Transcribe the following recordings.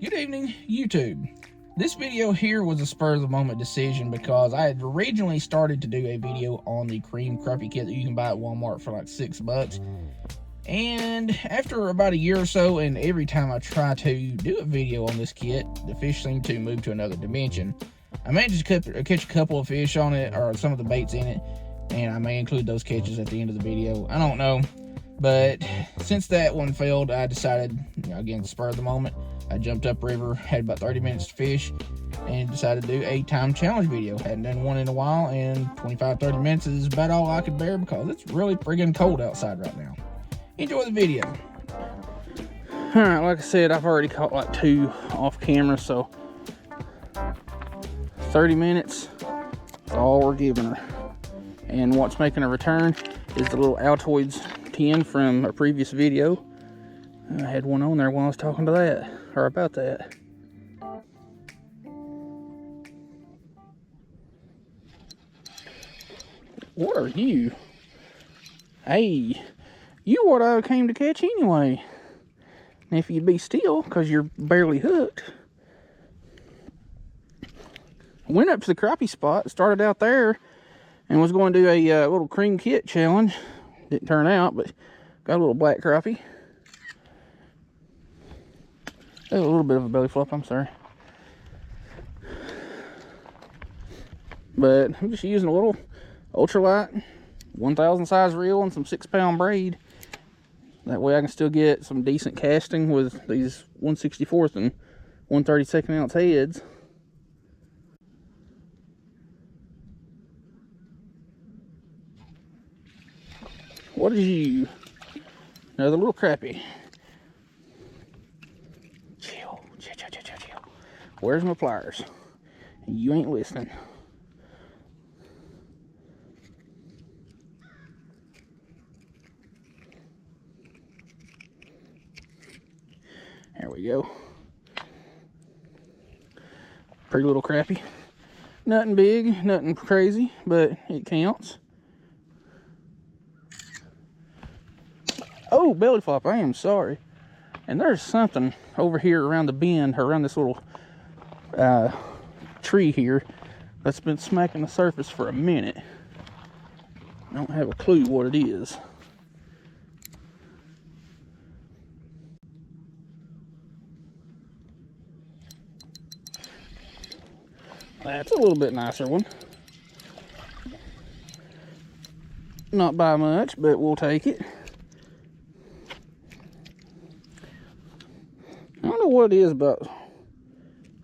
Good evening, YouTube. This video here was a spur of the moment decision because I had originally started to do a video on the cream crappie kit that you can buy at Walmart for like $6. And after about a year or so, and every time I try to do a video on this kit, the fish seem to move to another dimension. I managed to catch a couple of fish on it, or some of the baits in it, and I may include those catches at the end of the video. I don't know. But since that one failed, I decided, again, spur of the moment, I jumped upriver, had about 30 minutes to fish, and decided to do a time challenge video. Hadn't done one in a while, and 25-30 minutes is about all I could bear because it's really friggin' cold outside right now. Enjoy the video. Alright, like I said, I've already caught like 2 off camera, so 30 minutes is all we're giving her. And what's making a return is the little Altoids 10 from a previous video. I had one on there while I was talking to that, or about that. What are you? Hey, you what I came to catch anyway. And if you'd be still, because you're barely hooked. Went up to the crappie spot, started out there, and was going to do a little cream kit challenge. Didn't turn out, but got a little black crappie. A little bit of a belly flop, I'm sorry. But I'm just using a little ultralight 1000 size reel and some 6-pound braid. That way I can still get some decent casting with these 1/64th and 1/32 ounce heads. What is you? Another little crappie. Chill. Where's my pliers? You ain't listening. There we go. Pretty little crappie. Nothing big, nothing crazy, but it counts. Oh, belly flop, I am sorry. And there's something over here around the bend, or around this little tree here, that's been smacking the surface for a minute. I don't have a clue what it is. That's a little bit nicer one. Not by much, but we'll take it. I don't know what it is about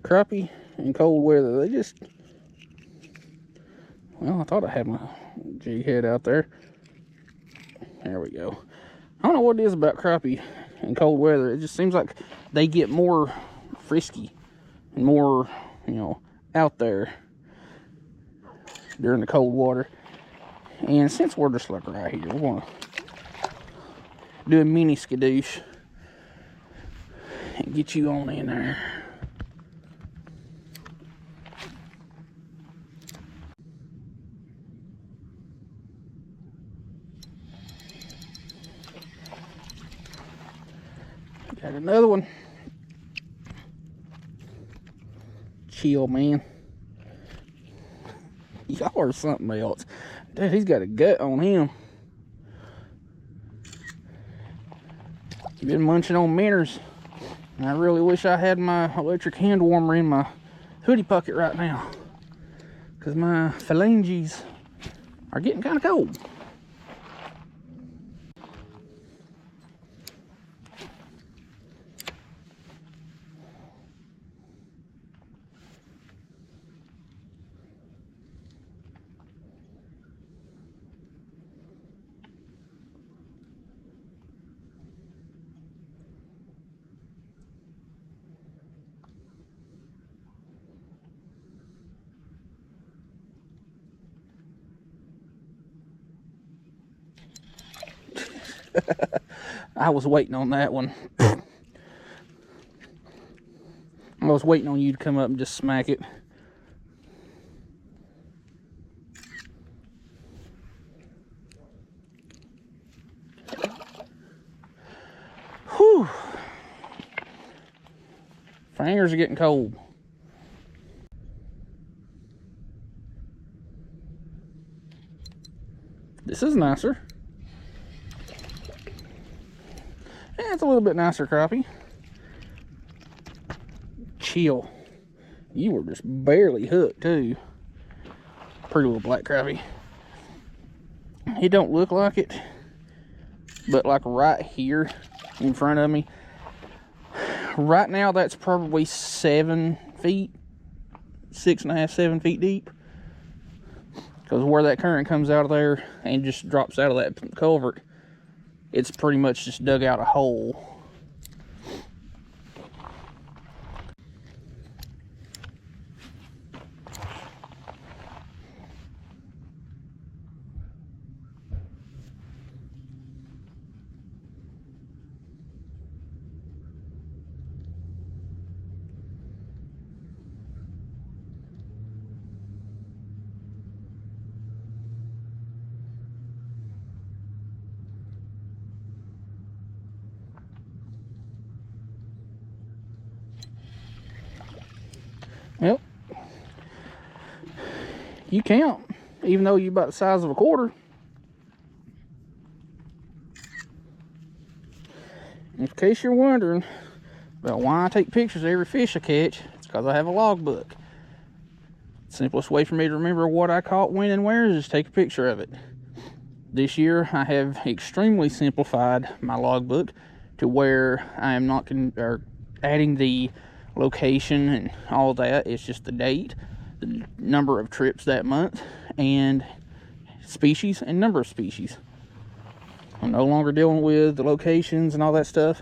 crappie in cold weather. They just, well, I thought I had my jig head out there. There we go. I don't know what it is about crappie in cold weather. It just seems like they get more frisky and more, out there during the cold water. And since we're just like right here, we're gonna do a mini skadoosh and get you on in there. Got another one. Chill, man. Y'all are something else. Dude, he's got a gut on him. Been munching on minnows. And I really wish I had my electric hand warmer in my hoodie pocket right now, because my phalanges are getting kind of cold. I was waiting on that one. I was waiting on you to come up and just smack it. Whew. Fingers are getting cold. This is nicer. Yeah, it's a little bit nicer crappie. Chill. You were just barely hooked too. Pretty little black crappie. It don't look like it, but like right here in front of me, right now that's probably 7 feet, 6.5, 7 feet deep. Because where that current comes out of there and just drops out of that culvert, it's pretty much just dug out a hole. Well, you count, even though you're about the size of a quarter. In case you're wondering about why I take pictures of every fish I catch, it's because I have a logbook. The simplest way for me to remember what I caught, when, and where is just take a picture of it. This year, I have extremely simplified my logbook to where I am not adding the location and all that. It's just the date, the number of trips that month, and species and number of species. I'm no longer dealing with the locations and all that stuff,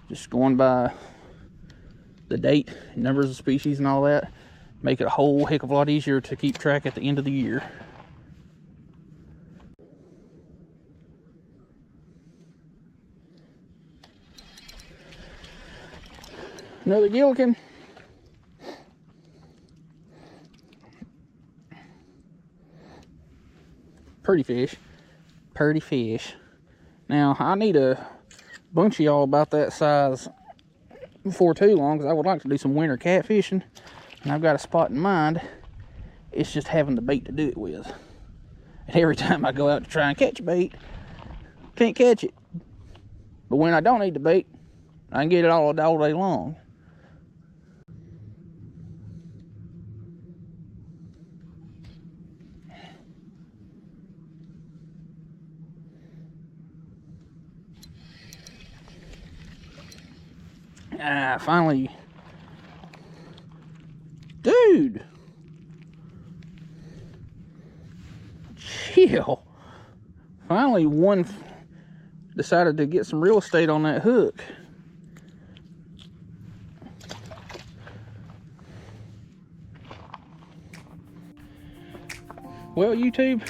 just going by the date, numbers of species and all that. Make it a whole heck of a lot easier to keep track at the end of the year. Another gillikin. Pretty fish. Pretty fish. Now, I need a bunch of y'all about that size before too long, because I would like to do some winter catfishing. And I've got a spot in mind. It's just having the bait to do it with. And every time I go out to try and catch bait, can't catch it. But when I don't need the bait, I can get it all day long. Finally. Dude. Chill. Finally, one decided to get some real estate on that hook. Well, YouTube,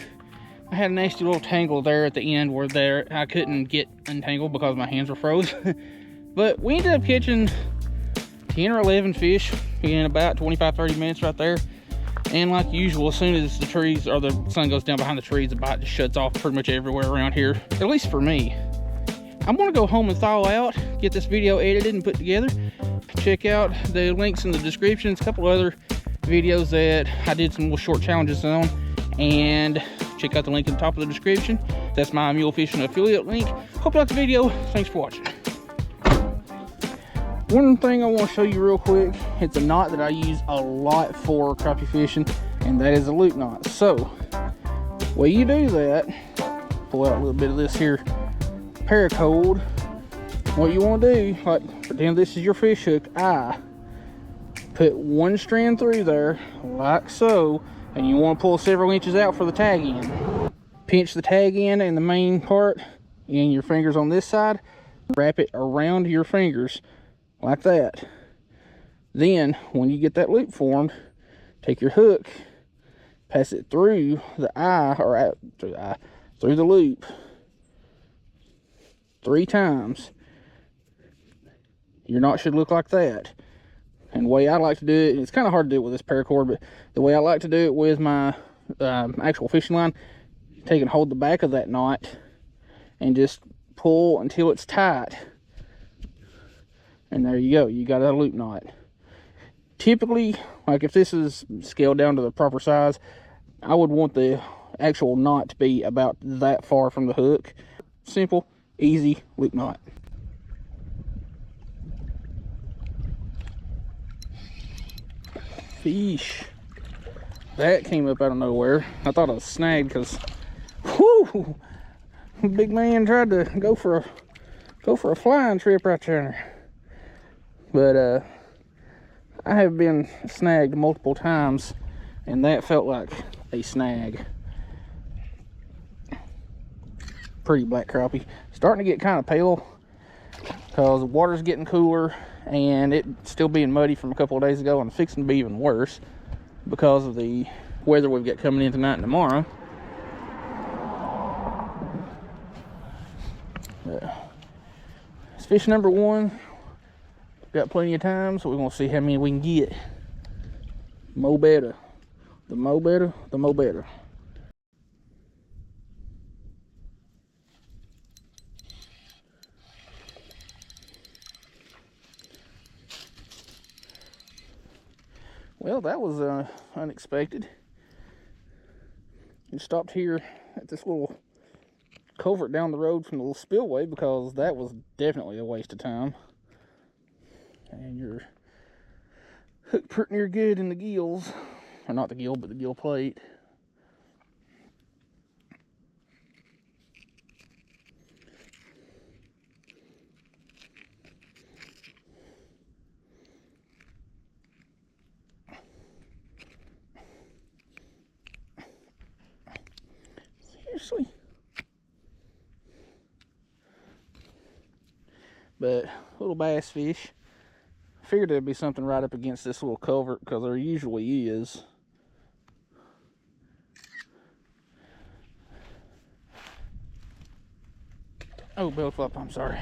I had a nasty little tangle there at the end where I couldn't get untangled because my hands were froze. But we ended up catching 10 or 11 fish in about 25-30 minutes right there. And like usual, as soon as the trees or the sun goes down behind the trees, the bite just shuts off pretty much everywhere around here, at least for me. I'm gonna go home and thaw out, get this video edited and put together. Check out the links in the descriptions, a couple other videos that I did some little short challenges on, and check out the link in the top of the description. That's my mule fishing affiliate link. Hope you liked the video. Thanks for watching. One thing I want to show you real quick, it's a knot that I use a lot for crappie fishing, and that is a loop knot. So, when you do that, pull out a little bit of this here paracord. What you want to do, like pretend this is your fish hook eye, put one strand through there, like so, and you want to pull several inches out for the tag end. Pinch the tag end and the main part, and your fingers on this side, wrap it around your fingers. Like that. Then, when you get that loop formed, take your hook, pass it through the eye, or out through the loop 3 times. Your knot should look like that. And the way I like to do it, it's kind of hard to do it with this paracord, but the way I like to do it with my actual fishing line, take and hold the back of that knot and just pull until it's tight. And there you go, you got a loop knot. Typically, like if this is scaled down to the proper size, I would want the actual knot to be about that far from the hook. Simple, easy loop knot. Fish. That came up out of nowhere. I thought I was snagged because, whoo, big man tried to go for a flying trip right there. But I have been snagged multiple times, and that felt like a snag. Pretty black crappie. Starting to get kind of pale because the water's getting cooler, and it still being muddy from a couple of days ago, and fixing to be even worse because of the weather we've got coming in tonight and tomorrow. It's fish number one. Got plenty of time, so we're gonna see how many we can get. Mo better. The mo better, the mo better. Well, that was unexpected. We stopped here at this little culvert down the road from the little spillway because that was definitely a waste of time. And you're hooked pretty near good in the gills. Or not the gill, but the gill plate. Seriously. But little bass fish. Figured there'd be something right up against this little culvert because there usually is. Oh, bell flop, I'm sorry.